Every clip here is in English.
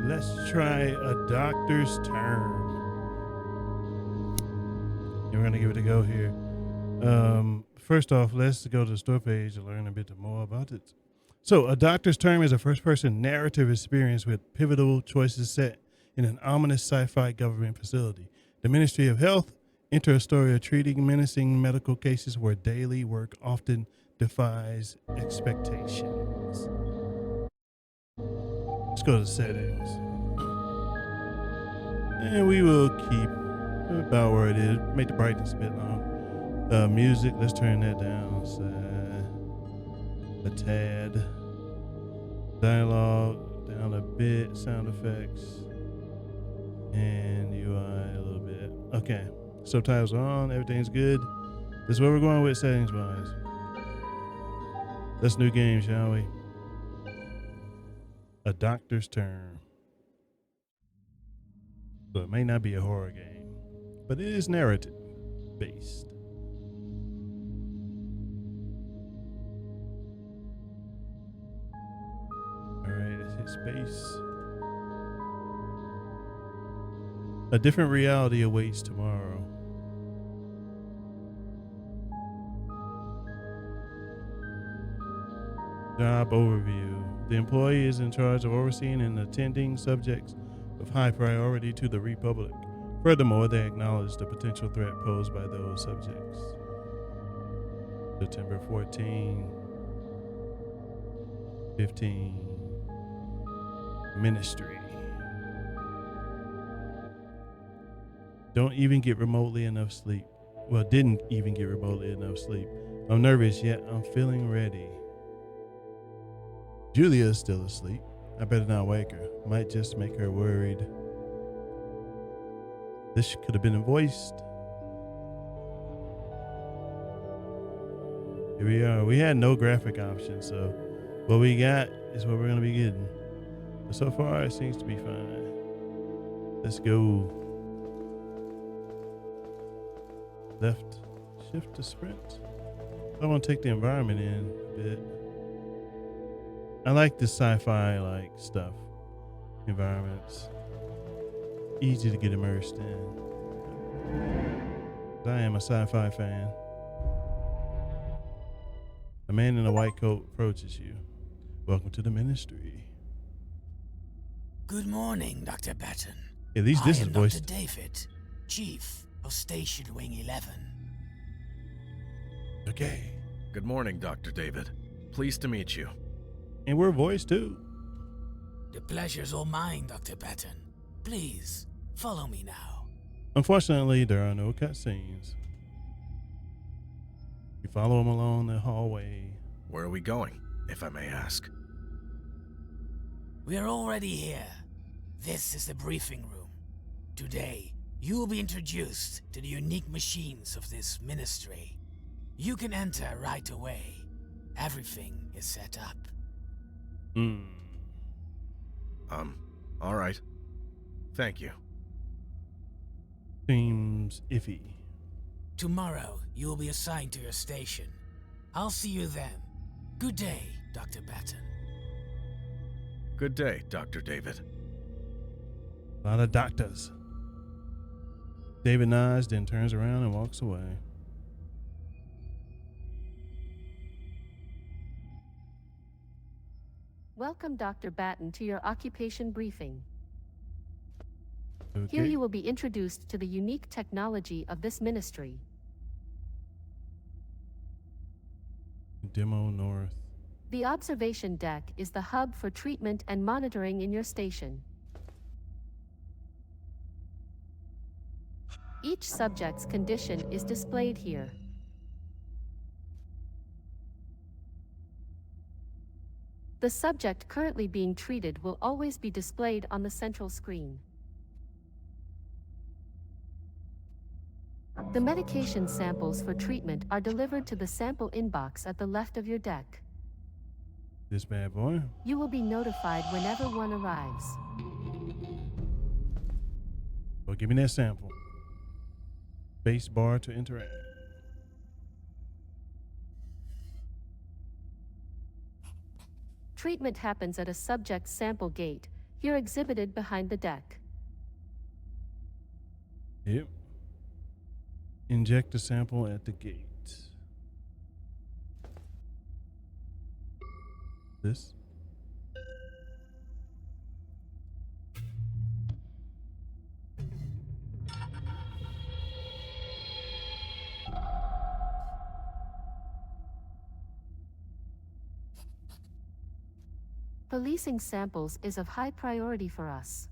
let's try a doctor's term. And we're gonna give it a go here. First off, let's go to the store page to learn a bit more about it. So, a doctor's term is a first-person narrative experience with pivotal choices set in an ominous sci-fi government facility. The Ministry of Health enter a story of treating menacing medical cases where daily work often defies expectations. Let's go to settings. And we will keep about where it is. Make the brightness a bit low. Music, let's turn that down a tad. Dialogue down a bit. Sound effects. And UI a little bit. Okay. Subtitles are on. Everything's good. This is where we're going with settings wise. Let's new game, shall we? A doctor's term. So it may not be a horror game, but it is narrative based. Alright, let's hit space. A different reality awaits tomorrow. Job overview. The employee is in charge of overseeing and attending subjects of high priority to the Republic. Furthermore, they acknowledge the potential threat posed by those subjects. September 14, 15. Ministry. Don't even get remotely enough sleep. Well, didn't even get remotely enough sleep. I'm nervous, yet I'm feeling ready. Julia's still asleep. I better not wake her. Might just make her worried. This could have been voiced. Here we are. We had no graphic options, so what we got is what we're going to be getting. But so far, it seems to be fine. Let's go. Left shift to sprint. I want to take the environment in a bit. I like the sci-fi like stuff. Environments. Easy to get immersed in. I am a sci-fi fan. A man in a white coat approaches you. Welcome to the ministry. Good morning, Dr. Batten. At least this is I am voiced. Dr. David, Chief of Station Wing 11. Okay. Good morning, Dr. David. Pleased to meet you. And we're voiced too. The pleasure's all mine, Dr. Batten. Please, follow me now. Unfortunately, there are no cutscenes. You follow him along the hallway. Where are we going, if I may ask? We are already here. This is the briefing room. Today, you will be introduced to the unique machines of this ministry. You can enter right away. Everything is set up. All right. Thank you. Seems iffy. Tomorrow, you will be assigned to your station. I'll see you then. Good day, Dr. Batten. Good day, Dr. David. A lot of doctors. David nods, then turns around and walks away. Welcome, Dr. Batten, to your occupation briefing. Okay. Here you will be introduced to the unique technology of this ministry. Demo North. The observation deck is the hub for treatment and monitoring in your station. Each subject's condition is displayed here. The subject currently being treated will always be displayed on the central screen. The medication samples for treatment are delivered to the sample inbox at the left of your deck. This bad boy. You will be notified whenever one arrives. Well, give me that sample. Base bar to interact. Treatment happens at a subject sample gate. Here exhibited behind the deck. Yep. Inject a sample at the gate. This. Releasing samples is of high priority for us.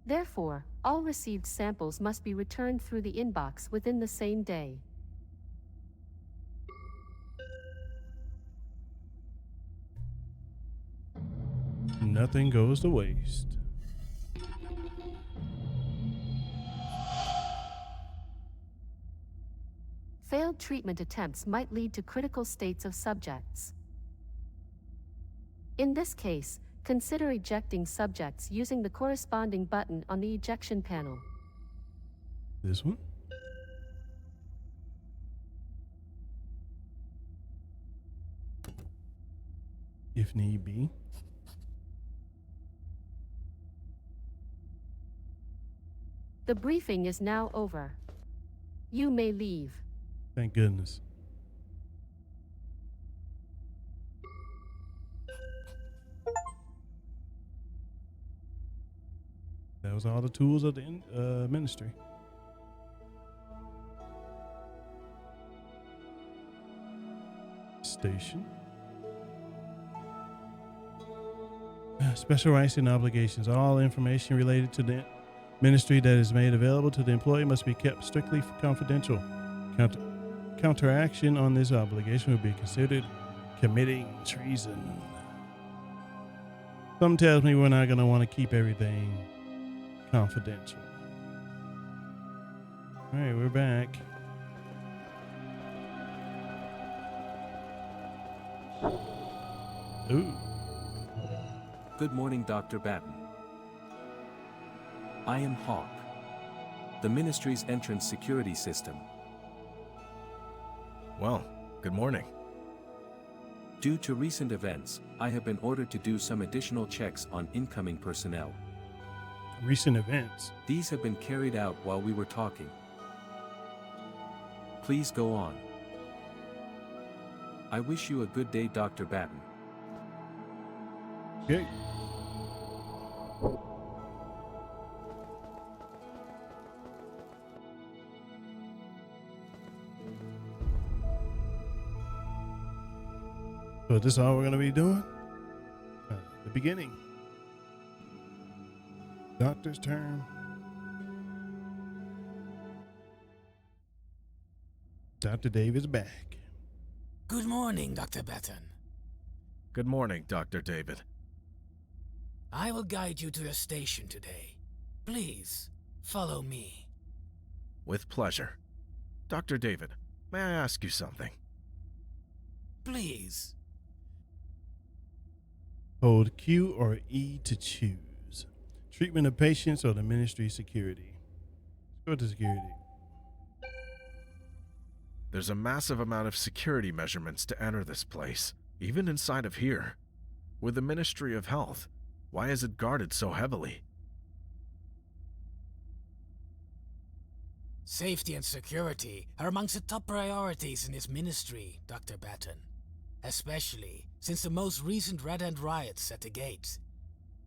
Therefore, all received samples must be returned through the inbox within the same day. Nothing goes to waste. Failed treatment attempts might lead to critical states of subjects. In this case, consider ejecting subjects using the corresponding button on the ejection panel. This one. If need be. The briefing is now over. You may leave. Thank goodness. That was all the tools of the ministry. Station. Special rights and obligations. All information related to the ministry that is made available to the employee must be kept strictly confidential. Counteraction on this obligation would be considered committing treason. Something tells me we're not going to want to keep everything confidential. All right, we're back. Ooh. Good morning, Dr. Batten. I am Hawk, the ministry's entrance security system. Well, good morning. Due to recent events, I have been ordered to do some additional checks on incoming personnel. Recent events. These have been carried out while we were talking. Please go on. I wish you a good day, Dr. Batten. Okay. So is this all we're going to be doing? The beginning. Doctor's turn. Dr. David's back. Good morning, Dr. Batten. Good morning, Dr. David. I will guide you to your station today. Please, follow me. With pleasure. Dr. David, may I ask you something? Please. Hold Q or E to choose. Treatment of patients or the ministry security. Let's go to security. There's a massive amount of security measurements to enter this place, even inside of here. With the Ministry of Health, why is it guarded so heavily? Safety and security are amongst the top priorities in this ministry, Dr. Batten. Especially since the most recent Red Hand riots at the gate.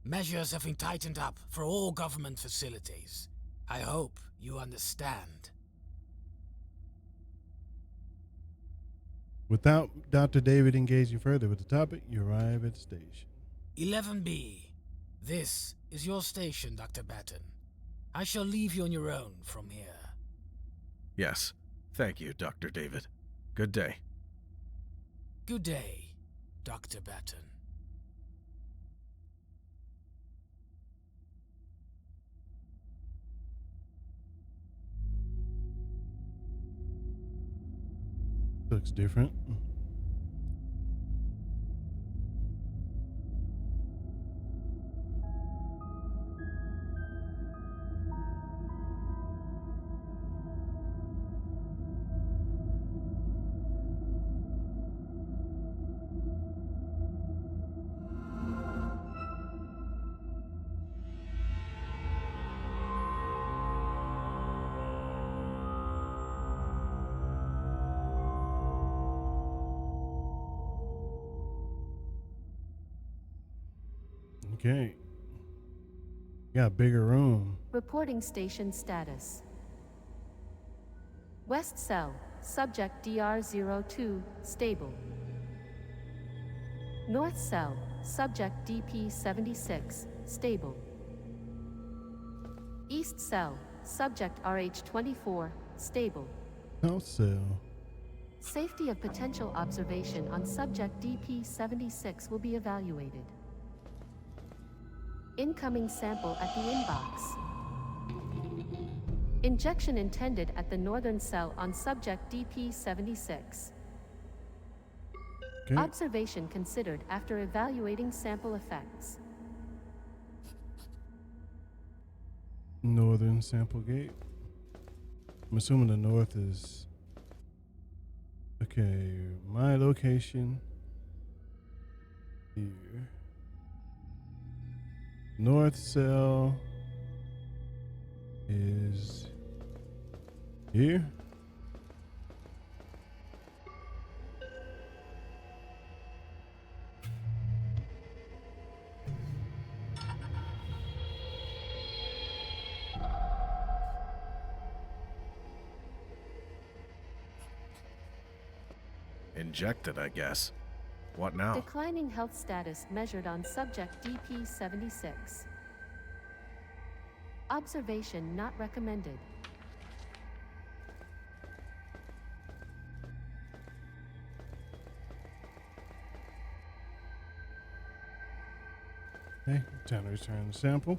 Measures have been tightened up for all government facilities. I hope you understand. Without Dr. David engaging further with the topic, you arrive at the station. 11B. This is your station, Dr. Batten. I shall leave you on your own from here. Yes, thank you, Dr. David. Good day. Good day, Dr. Batten. Looks different. Okay. Got a bigger room. Reporting station status. West cell, subject DR02, stable. North cell, subject DP76, stable. East cell, subject RH24, stable. South cell. Safety of potential observation on subject DP76 will be evaluated. Incoming sample at the inbox. Injection intended at the northern cell on subject DP76. Okay. Observation considered after evaluating sample effects. Northern sample gate. I'm assuming the north is. Okay, my location here. North cell is here. Injected, I guess. What now? Declining health status measured on subject DP76. Observation not recommended. Okay, time to return the sample.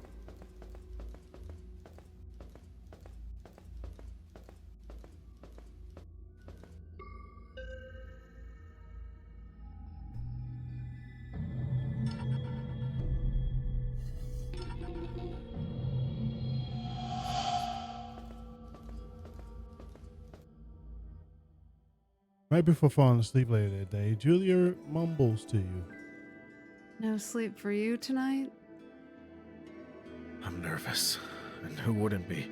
Right before falling asleep later that day, Julia mumbles to you. No sleep for you tonight? I'm nervous. And who wouldn't be?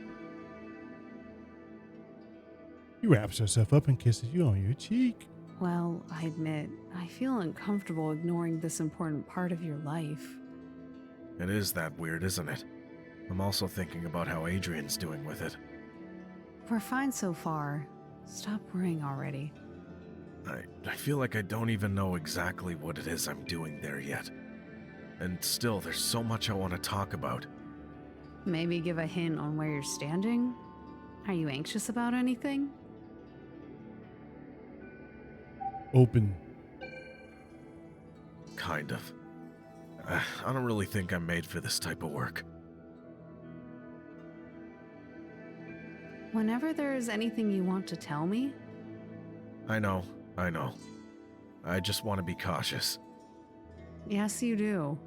She wraps herself up and kisses you on your cheek. Well, I admit, I feel uncomfortable ignoring this important part of your life. It is that weird, isn't it? I'm also thinking about how Adrian's doing with it. We're fine so far. Stop worrying already. I feel like I don't even know exactly what it is I'm doing there yet. And still, there's so much I want to talk about. Maybe give a hint on where you're standing? Are you anxious about anything? Open. Kind of. I don't really think I'm made for this type of work. Whenever there is anything you want to tell me, I know. I just want to be cautious. yes, you do.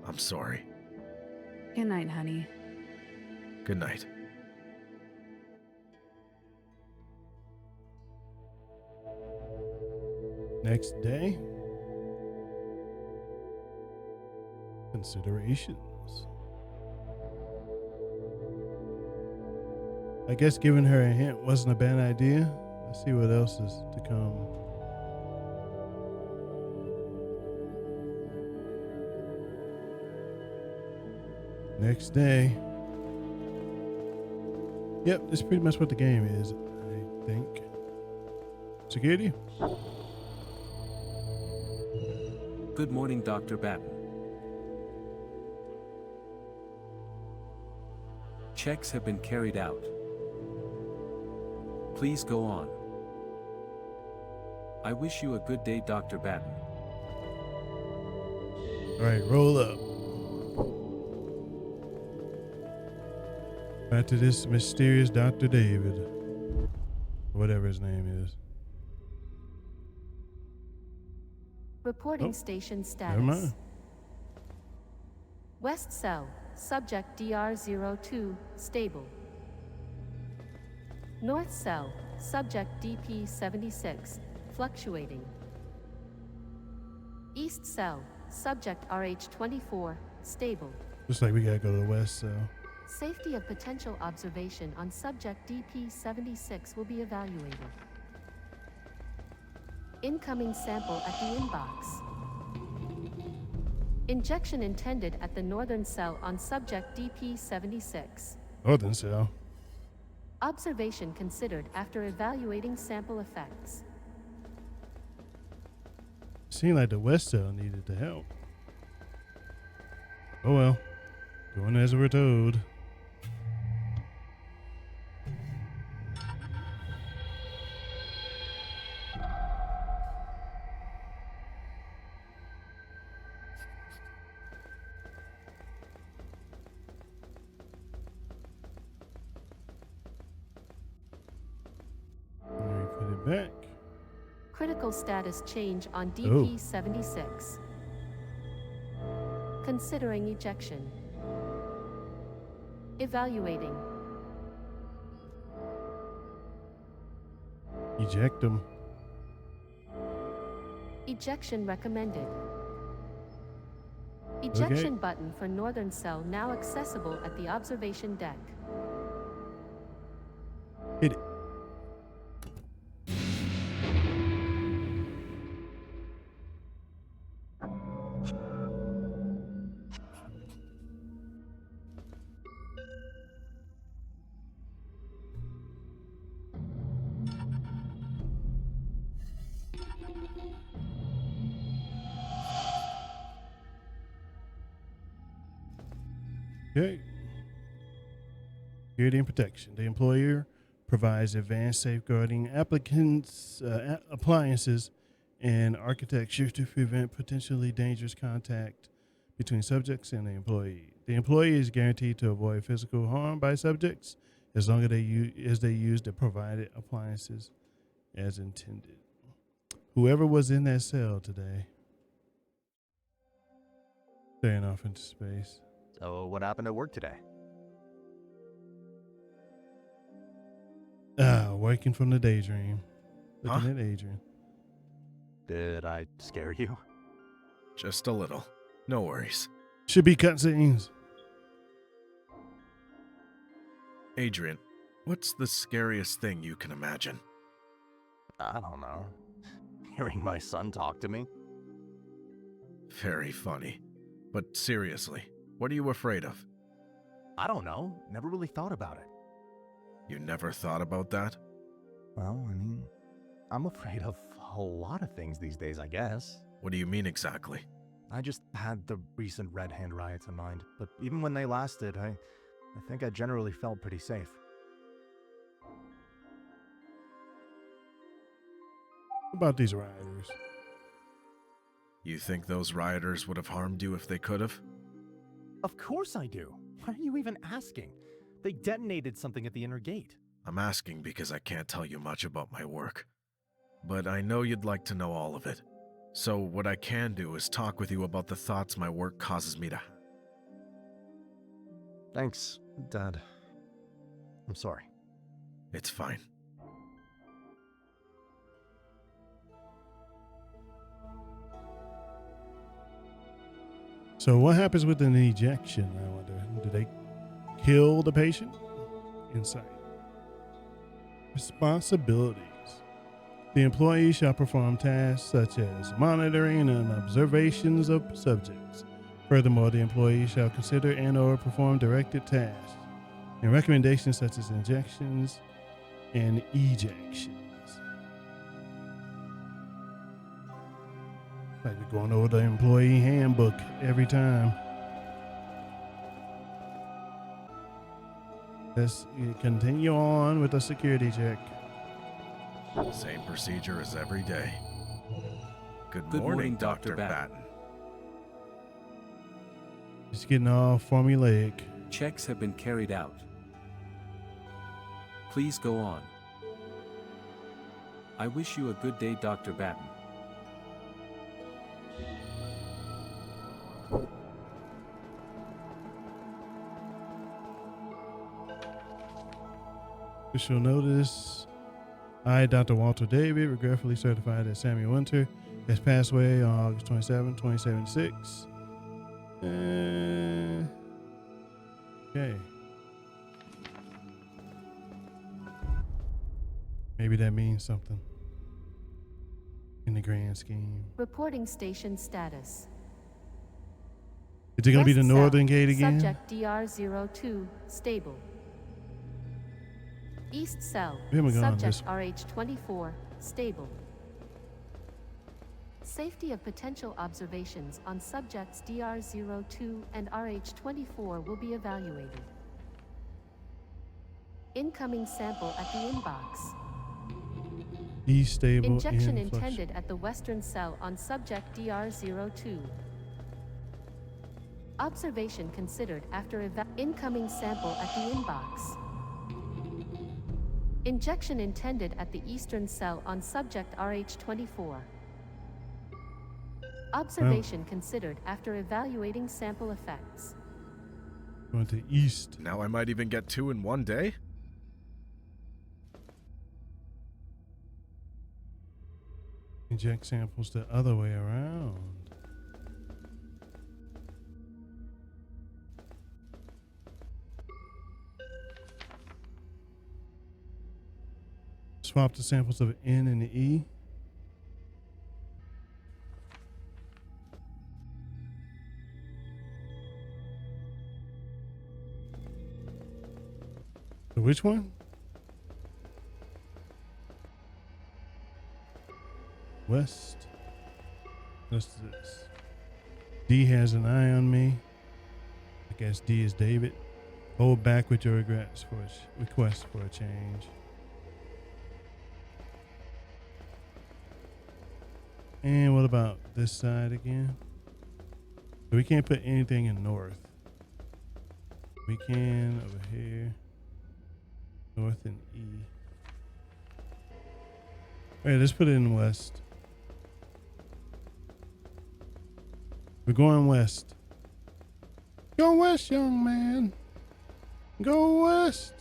I'm sorry. Good night, honey. Good night. Next day. Considerations. I guess giving her a hint wasn't a bad idea. Let's see what else is to come. Next day. Yep, that's pretty much what the game is, I think. Security? Good morning, Dr. Batten. Checks have been carried out. Please go on. I wish you a good day, Dr. Batten. All right, roll up. Back to this mysterious Dr. David. Whatever his name is. Reporting Oh, station Never mind. status. West cell, subject DR02, stable. North cell, subject DP76, fluctuating. East cell, subject RH24, stable. Looks like we gotta go to the west cell. Safety of potential observation on subject DP76 will be evaluated. Incoming sample at the inbox. Injection intended at the northern cell on subject DP-76. Northern cell. Observation considered after evaluating sample effects. Seemed like the west cell needed the help. Oh well. Doing as we're told. Let me put it back. Critical status change on DP-76. Considering ejection. Evaluating. Eject them. Ejection recommended. Ejection button for northern cell now accessible at the observation deck. Hit it. Okay. Security and protection. The employer provides advanced safeguarding appliances and architecture to prevent potentially dangerous contact between subjects and the employee. The employee is guaranteed to avoid physical harm by subjects as long as they use the provided appliances as intended. Whoever was in that cell today, staying off into space. So what happened at work today? Waking from the daydream. Looking Huh? at Adrian. Did I scare you? Just a little. No worries. Should be cutscenes. Adrian, what's the scariest thing you can imagine? I don't know. Hearing my son talk to me? Very funny. But seriously, what are you afraid of? I don't know. Never really thought about it. You never thought about that? Well, I mean, I'm afraid of a lot of things these days, I guess. What do you mean exactly? I just had the recent Red Hand riots in mind, but even when they lasted, I think I generally felt pretty safe. What about these rioters? You think those rioters would have harmed you if they could have? Of course I do. Why are you even asking? They detonated something at the inner gate. I'm asking because I can't tell you much about my work. But I know you'd like to know all of it. So what I can do is talk with you about the thoughts my work causes me to have. Thanks, Dad. I'm sorry. It's fine. So what happens with an ejection, I wonder? Do they kill the patient? Insight. Responsibilities. The employee shall perform tasks such as monitoring and observations of subjects. Furthermore, the employee shall consider and or perform directed tasks and recommendations such as injections and ejections. Like we're going over the employee handbook every time. Let's continue on with the security check. Same procedure as every day. Good Good morning, morning, Dr. Dr. Batten. Batten. Just getting all formulaic. Checks have been carried out. Please go on. I wish you a good day, Dr. Batten. Official notice. I, Dr. Walter David, regretfully certify that Samuel Winter has passed away on August 27, 2076. Okay. Maybe that means something in the grand scheme. Reporting station status. Is it going to be the West cell, northern gate again? Subject DR02, stable. East cell, We haven't gone subject this RH24, stable. Safety of potential observations on subjects DR02 and RH24 will be evaluated. Incoming sample at the inbox. East stable. Injection and flush. intended at the western cell on subject DR02. Observation considered after incoming sample at the inbox. Injection intended at the eastern cell on subject RH24. Observation considered after evaluating sample effects. Going to east. Now I might even get 2 in one day? Inject samples the other way around. Swap the samples of N and the E. So which one? West. What's this? D has an eye on me. I guess D is David. Hold back with your regrets for request for a change. And what about this side again? We can't put anything in north. We can over here. North and E. All right, let's put it in west. We're going west. Go west, young man. Go west.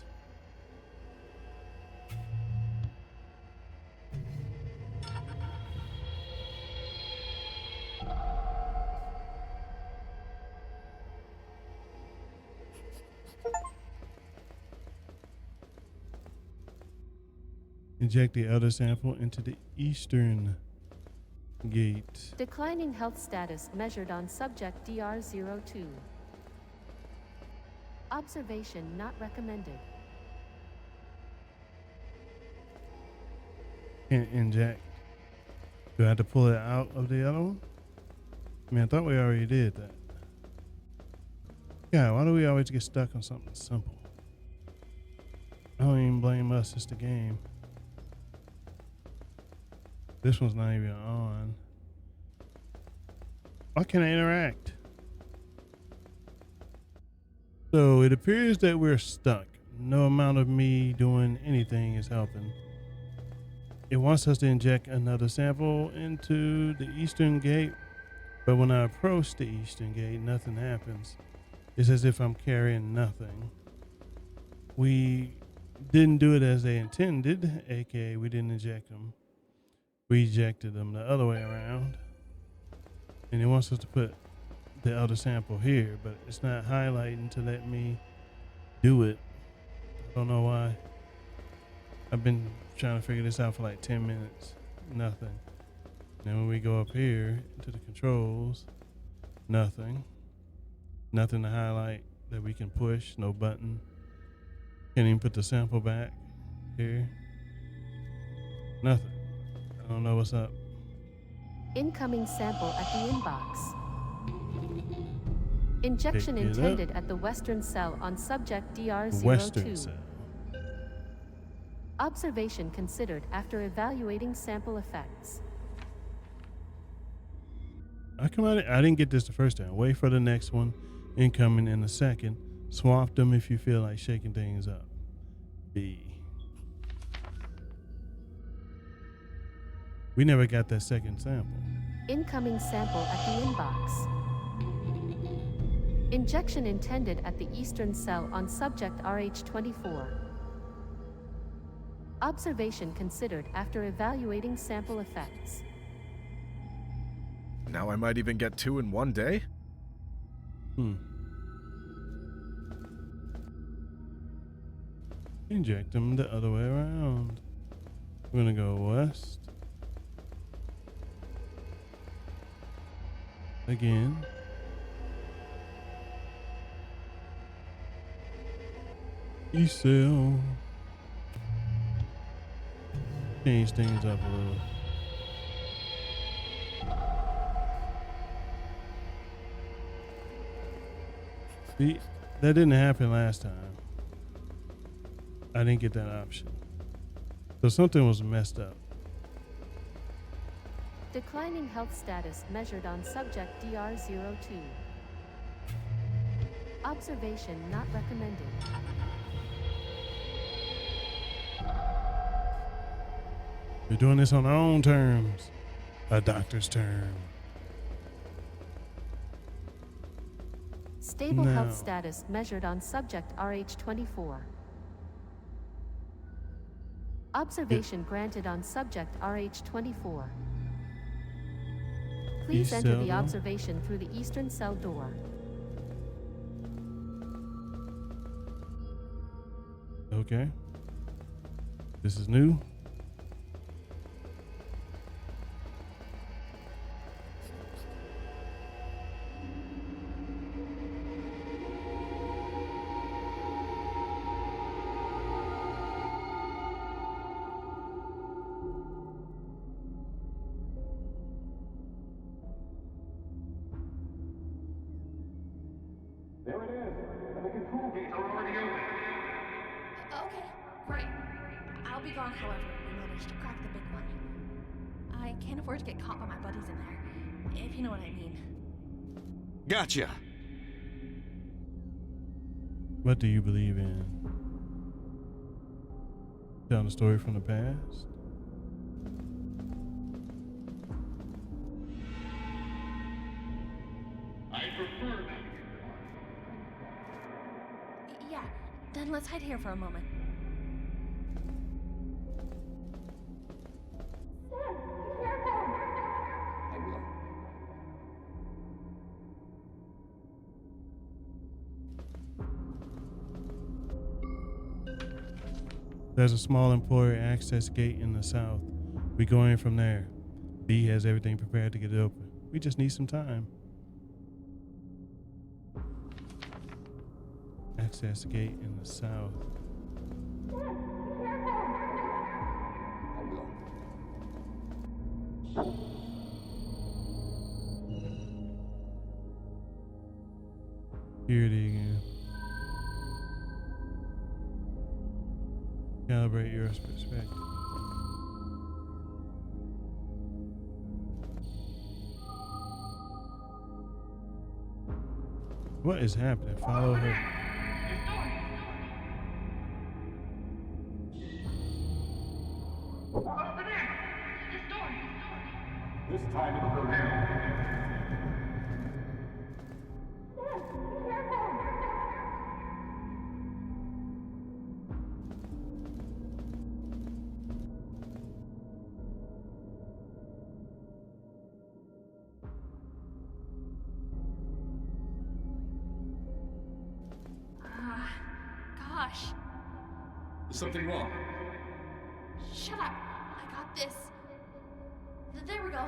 Inject the other sample into the eastern gate. Declining health status measured on subject DR02. Observation not recommended. Can't inject. Do I have to pull it out of the other one? I mean, I thought we already did that. Yeah, why do we always get stuck on something simple? I don't even blame us, it's the game. This one's not even on. Why can't I interact? So it appears that we're stuck. No amount of me doing anything is helping. It wants us to inject another sample into the eastern gate, but when I approach the eastern gate, nothing happens. It's as if I'm carrying nothing. We didn't do it as they intended, aka we didn't inject them. We ejected them the other way around. And it wants us to put the other sample here, but it's not highlighting to let me do it. I don't know why. I've been trying to figure this out for like 10 minutes. Nothing. Then when we go up here to the controls, nothing. Nothing to highlight that we can push, no button. Can't even put the sample back here. Nothing. I don't know what's up. Incoming sample at the inbox. Injection Pick it up. intended at the western cell on subject DR02. Western cell. Observation considered after evaluating sample effects. I didn't get this the first time. Wait for the next one. Incoming in a second. Swap them if you feel like shaking things up. B. We never got that second sample. Incoming sample at the inbox. Injection intended at the eastern cell on subject RH24. Observation considered after evaluating sample effects. Now I might even get 2 in one day? Inject them the other way around. We're gonna go west. Again. cell. Change things up a little. See, that didn't happen last time. I didn't get that option. So something was messed up. Declining health status measured on subject DR02. Observation not recommended. We're doing this on our own terms. A doctor's term. Stable No. health status measured on subject RH24. Observation granted on subject RH24. Please East enter cell the door? observation through the eastern cell door. Okay. This is new. There it is. And the control gates are already open. Okay, great. I'll be gone, however, we manage to crack the big one. I can't afford to get caught by my buddies in there, if you know what I mean. Gotcha. What do you believe in? Telling a story from the past? I prefer that. Yeah, then let's hide here for a moment. I will. There's a small employer access gate in the south. We go in from there. B has everything prepared to get it open. We just need some time. Access gate in the south. I will. Purity again. Calibrate your perspective. What is happening? Follow her. This time it'll go down. Gosh. Is something wrong? Shut up. I got this. There we go.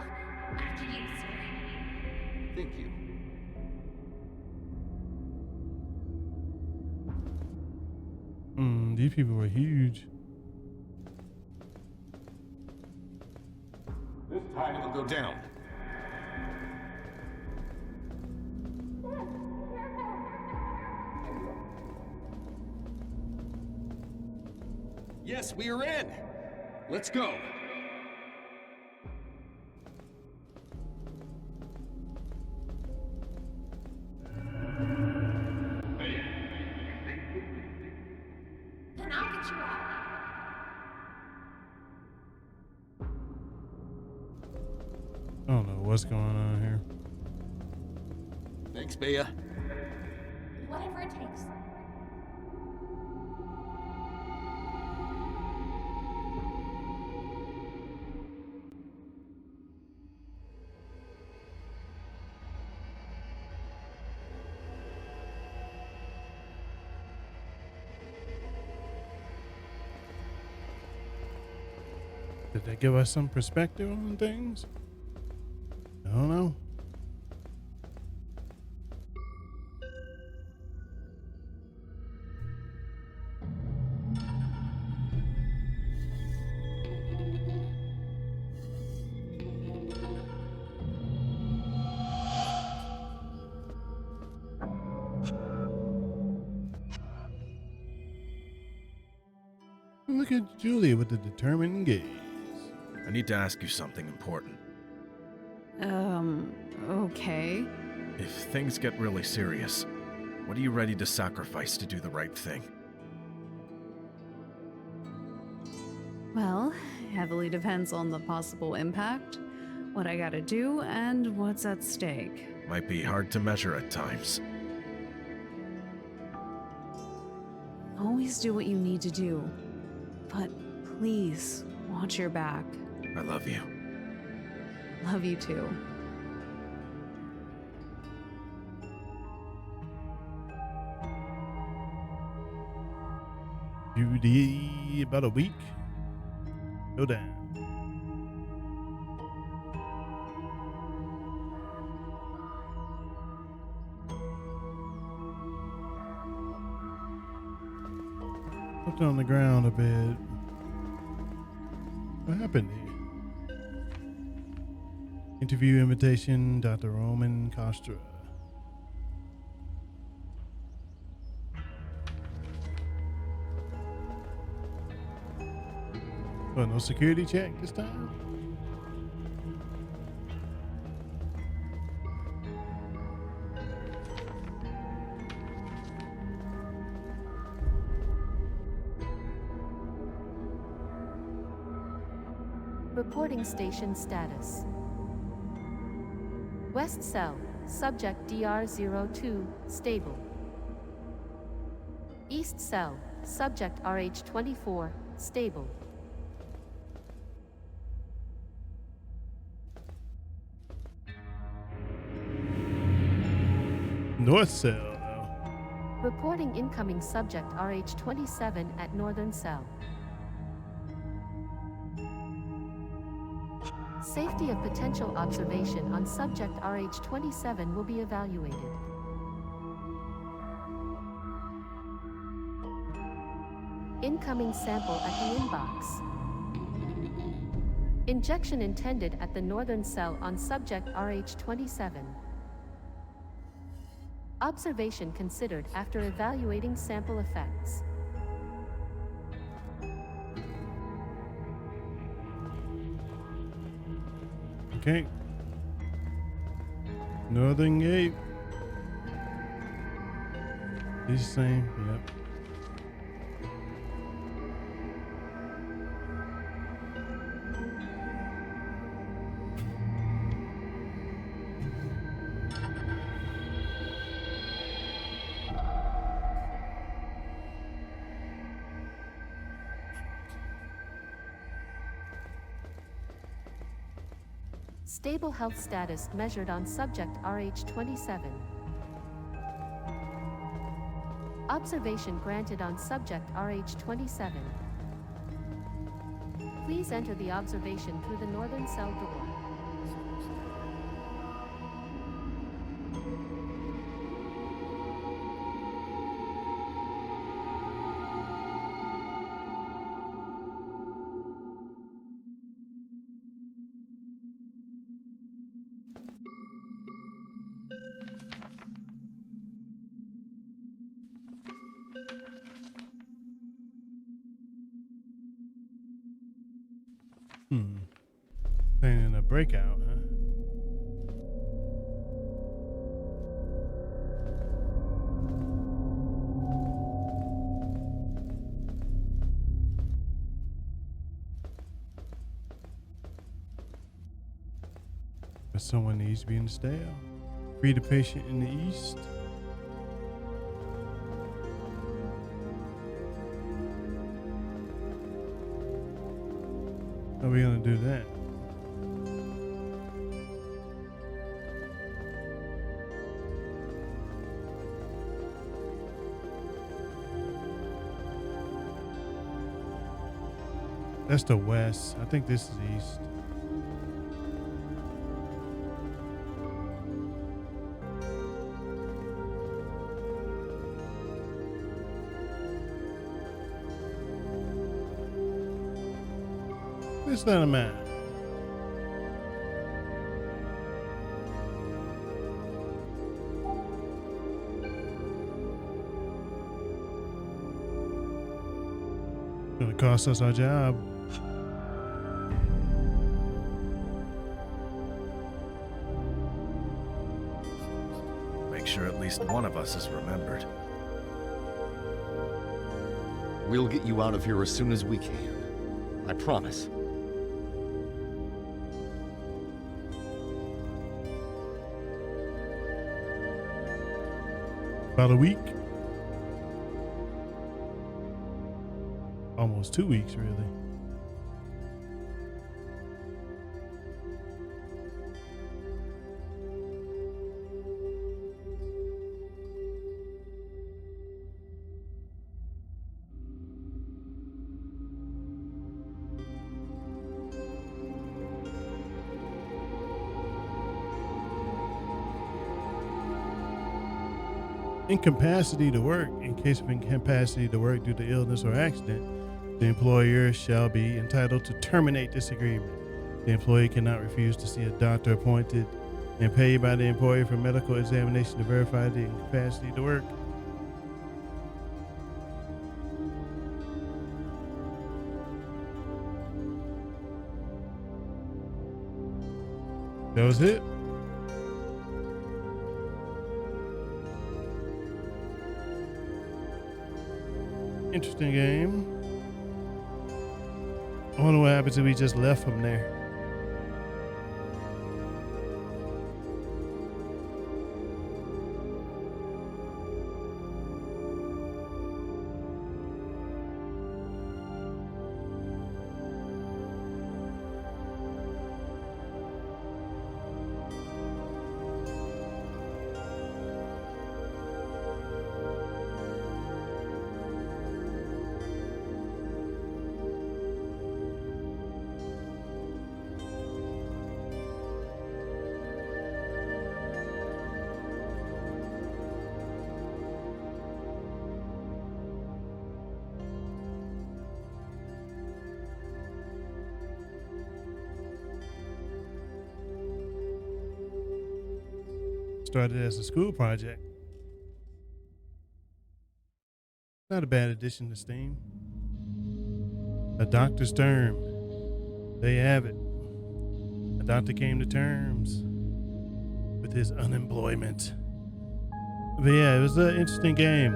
After you, sir. Thank you. These people were huge. This time It'll go down. Yes, we are in. Let's go. Then I'll get you out. I don't know what's going on here. Thanks, Bea. Whatever it takes. Did they give us some perspective on things? I don't know. look at Julia with a determined gaze. I need to ask you something important. Okay. If things get really serious, what are you ready to sacrifice to do the right thing? Well, heavily depends on the possible impact, what I gotta do, and what's at stake. Might be hard to measure at times. Always do what you need to do. But please, watch your back. I love you. Love you too. Judy, about a week. Go down. Put on the ground a bit. What happened here? Interview invitation, Dr. Roman Costra. Oh, no security check this time? Reporting station status. West Cell, subject DR02, stable. East Cell, subject RH24, stable. North Cell, though. Reporting incoming subject RH27 at Northern Cell. Safety of potential observation on subject RH27 will be evaluated. Incoming sample at the inbox. Injection intended at the Northern Cell on subject RH27. Observation considered after evaluating sample effects. Okay. Northern Gate. Is the same, yep. Stable health status measured on subject RH27. Observation granted on subject RH27. Please enter the observation through the Northern Cell door. Planning a breakout, huh? But someone needs to be in the stale. Free the patient in the east. How are we gonna do that? That's the west. I think this is east. It's not a map. So gonna cost us our job. Make sure at least one of us is remembered. We'll get you out of here as soon as we can. I promise. About a week. Almost 2 weeks, really. Incapacity to work. In case of incapacity to work due to illness or accident, the employer shall be entitled to terminate this agreement. The employee cannot refuse to see a doctor appointed and paid by the employer for medical examination to verify the incapacity to work. That was it. Interesting game. I wonder what happens if we just left from there. Started as a school project. Not a bad addition to Steam. A doctor's term. There you have it. A doctor came to terms with his unemployment. But yeah, it was an interesting game.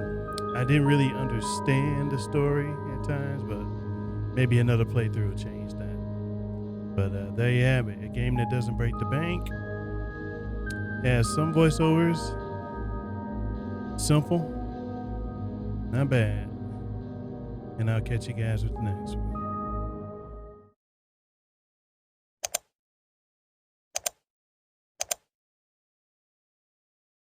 I didn't really understand the story at times, but maybe another playthrough will change that. But there you have it. A game that doesn't break the bank. Has some voiceovers. Simple. Not bad. And I'll catch you guys with the next one.